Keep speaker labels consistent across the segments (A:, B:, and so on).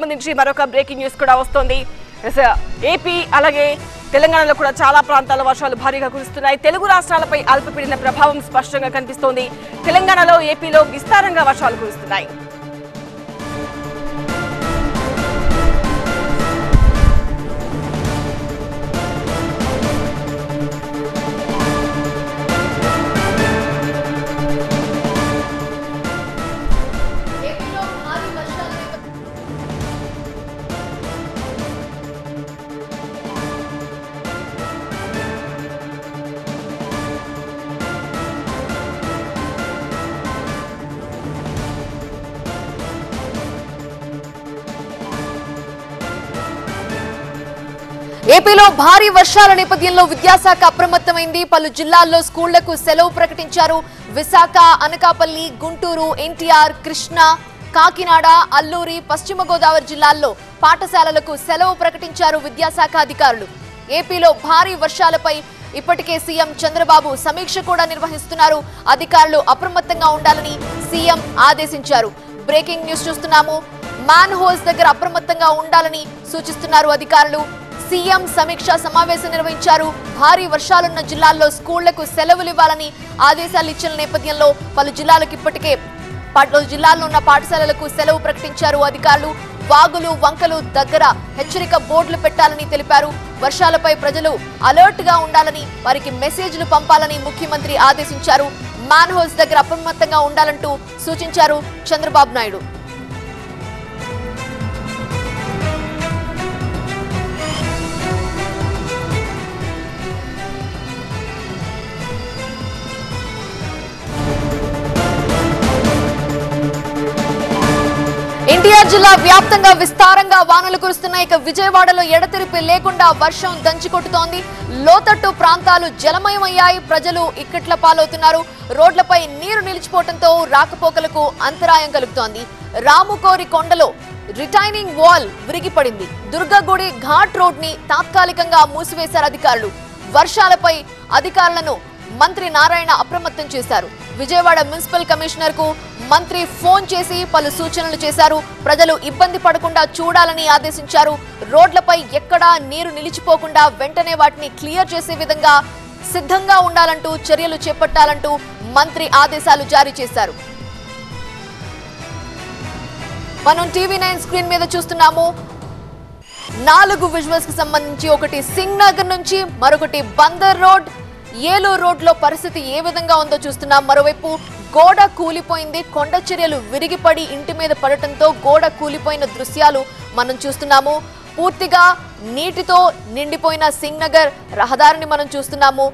A: సంబంధించి మరొక breaking news కూడా వస్తోంది. ఏపీ అలాగే తెలంగాణలో కూడా చాలా ప్రాంతాల్లో వర్షాలు భారీగా కురుస్తున్నాయి. తెలుగు రాష్ట్రాలపై అల్పపీడన ప్రభావం స్పష్టంగా కనిపిస్తోంది. తెలంగాణలో ఏపీలో విస్తారంగా వర్షాలు కురుస్తున్నాయి.
B: ఏపీలో భారీ వర్షాల నేపథ్యంలో విద్యాశాఖ అప్రమత్తమైంది. పలు జిల్లాల్లో స్కూళ్లకు సెలవు ప్రకటించారు. విశాఖ, అనకాపల్లి, గుంటూరు, ఎన్టీఆర్, కృష్ణా, కాకినాడ, అల్లూరి, పశ్చిమ గోదావరి జిల్లాల్లో పాఠశాలలకు సెలవు ప్రకటించారు విద్యాశాఖ అధికారులు. ఏపీలో భారీ వర్షాలపై ఇప్పటికే సీఎం చంద్రబాబు సమీక్ష కూడా నిర్వహిస్తున్నారు. అధికారులు అప్రమత్తంగా ఉండాలని సీఎం ఆదేశించారు. బ్రేకింగ్ న్యూస్ చూస్తున్నాము. మ్యాన్ హోల్స్ దగ్గర అప్రమత్తంగా ఉండాలని సూచిస్తున్నారు అధికారులు. సీఎం సమీక్ష సమావేశం నిర్వహించారు. భారీ వర్షాలున్న జిల్లాల్లో స్కూళ్లకు సెలవులు ఇవ్వాలని ఆదేశాలు ఇచ్చిన నేపథ్యంలో పలు జిల్లాలకు ఇప్పటికే జిల్లాల్లో ఉన్న పాఠశాలలకు సెలవు ప్రకటించారు అధికారులు. వాగులు, వంకలు దగ్గర హెచ్చరిక బోర్డులు పెట్టాలని తెలిపారు. వర్షాలపై ప్రజలు అలర్ట్ గా ఉండాలని, వారికి మెసేజ్లు పంపాలని ముఖ్యమంత్రి ఆదేశించారు. మ్యాన్ హోల్స్ దగ్గర అప్రమత్తంగా ఉండాలంటూ సూచించారు చంద్రబాబు నాయుడు. ఎన్టీఆర్ జిల్లా వ్యాప్తంగా విస్తారంగా వానలు కురుస్తున్నాయి. ఇక విజయవాడలో ఎడతెరిపి లేకుండా వర్షం దంచికొట్టుతోంది. లోతట్టు ప్రాంతాలు జలమయమయ్యాయి. ప్రజలు ఇక్కట్ల పాలవుతున్నారు. రోడ్లపై నీరు నిలిచిపోవడంతో రాకపోకలకు అంతరాయం కలుగుతోంది. రాముకోరి కొండలో రిటైనింగ్ వాల్ విరిగిపడింది. దుర్గగుడి ఘాట్ రోడ్ ని తాత్కాలికంగా మూసివేశారు అధికారులు. వర్షాలపై అధికారులను మంత్రి నారాయణ అప్రమత్తం చేశారు. విజయవాడ మున్సిపల్ కమిషనర్ కు మంత్రి ఫోన్ చేసి పలు సూచనలు చేశారు. ప్రజలు ఇబ్బంది పడకుండా చూడాలని ఆదేశించారు. రోడ్లపై ఎక్కడా నీరు నిలిచిపోకుండా వెంటనే వాటిని క్లియర్ చేసే విధంగా సిద్ధంగా ఉండాలంటూ చర్యలు చేపట్టాలంటూ మంత్రి ఆదేశాలు జారీ చేశారు. మనం టీవీ9 స్క్రీన్ మీద చూస్తున్నాము. 4 విజువల్స్ కి సంబంధించి ఒకటి సింగ్ నగర్ నుంచి, మరొకటి బందర్ రోడ్, ఏలూరు రోడ్ లో పరిస్థితి ఏ విధంగా ఉందో చూస్తున్నాం. మరోవైపు గోడ కూలిపోయింది. కొండ చర్యలు విరిగిపడి ఇంటి మీద పడటంతో గోడ కూలిపోయిన దృశ్యాలు మనం చూస్తున్నాము. పూర్తిగా నీటితో నిండిపోయిన సింగ్ నగర్ రహదారిని మనం చూస్తున్నాము.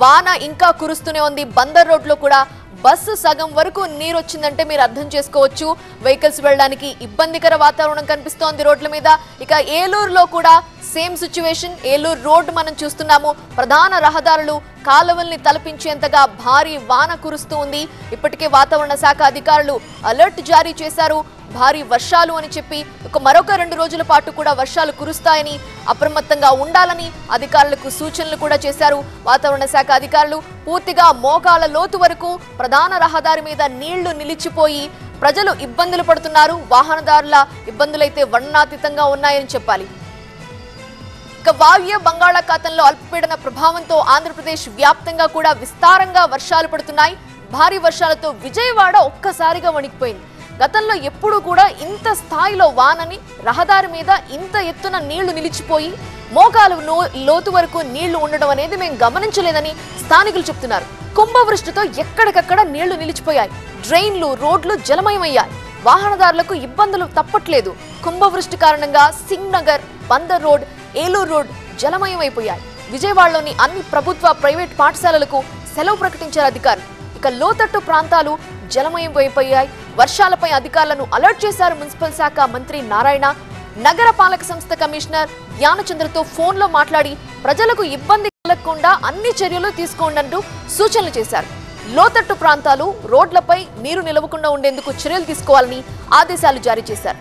B: వాన ఇంకా కురుస్తూనే ఉంది. బందర్ రోడ్ లో కూడా బస్సు సగం వరకు నీరు వచ్చిందంటే మీరు అర్థం చేసుకోవచ్చు. వెహికల్స్ వెళ్ళడానికి ఇబ్బందికర వాతావరణం కనిపిస్తోంది రోడ్ల మీద. ఇక ఏలూరులో కూడా సేమ్ సిచ్యువేషన్. ఏలూరు రోడ్ మనం చూస్తున్నాము. ప్రధాన రహదారులు కాలువల్ని తలపించేంతగా భారీ వాన కురుస్తూ ఉంది. ఇప్పటికే వాతావరణ శాఖ అధికారులు అలర్ట్ జారీ చేశారు. భారీ వర్షాలు అని చెప్పి మరొక 2 రోజుల పాటు కూడా వర్షాలు కురుస్తాయని, అప్రమత్తంగా ఉండాలని అధికారులకు సూచనలు కూడా చేశారు వాతావరణ శాఖ అధికారులు. పూర్తిగా మోకాల లోతు వరకు ప్రధాన రహదారి మీద నీళ్లు నిలిచిపోయి ప్రజలు ఇబ్బందులు పడుతున్నారు. వాహనదారుల ఇబ్బందులైతే వర్ణనాతీతంగా ఉన్నాయని చెప్పాలి. ఇక వాయువ్య బంగాళాఖాతంలో అల్పపీడన ప్రభావంతో ఆంధ్రప్రదేశ్ వ్యాప్తంగా కూడా విస్తారంగా వర్షాలు పడుతున్నాయి. భారీ వర్షాలతో విజయవాడ ఒక్కసారిగా వణికిపోయింది. గతంలో ఎప్పుడూ కూడా ఇంత స్థాయిలో వానని, రహదారి మీద ఇంత ఎత్తున నీళ్లు నిలిచిపోయి మోకాలు లోతు వరకు నీళ్లు ఉండడం అనేది మేము గమనించలేదని స్థానికులు చెప్తున్నారు. కుంభవృష్టితో ఎక్కడికక్కడ నీళ్లు నిలిచిపోయాయి. డ్రైన్లు, రోడ్లు జలమయమయ్యాయి. వాహనదారులకు ఇబ్బందులు తప్పట్లేదు. కుంభవృష్టి కారణంగా సింగ్ నగర్, బందర్ రోడ్, ఏలూరు రోడ్ జలమయమైపోయాయి. విజయవాడలోని అన్ని ప్రభుత్వ, ప్రైవేట్ పాఠశాలలకు సెలవు ప్రకటించారు అధికారులు. ఇక లోతట్టు ప్రాంతాలు జలమయమైపోయాయి. వర్షాలపై అధికారులను అలర్ట్ చేశారు మున్సిపల్ శాఖ మంత్రి నారాయణ. నగర పాలక సంస్థ కమిషనర్ జ్ఞానచంద్రతో ఫోన్లో మాట్లాడి ప్రజలకు ఇబ్బంది కలగకుండా అన్ని చర్యలు తీసుకోండంటూ సూచనలు చేశారు. లోతట్టు ప్రాంతాలు, రోడ్లపై నీరు నిలవకుండా ఉండేందుకు చర్యలు తీసుకోవాలని ఆదేశాలు జారీ చేశారు.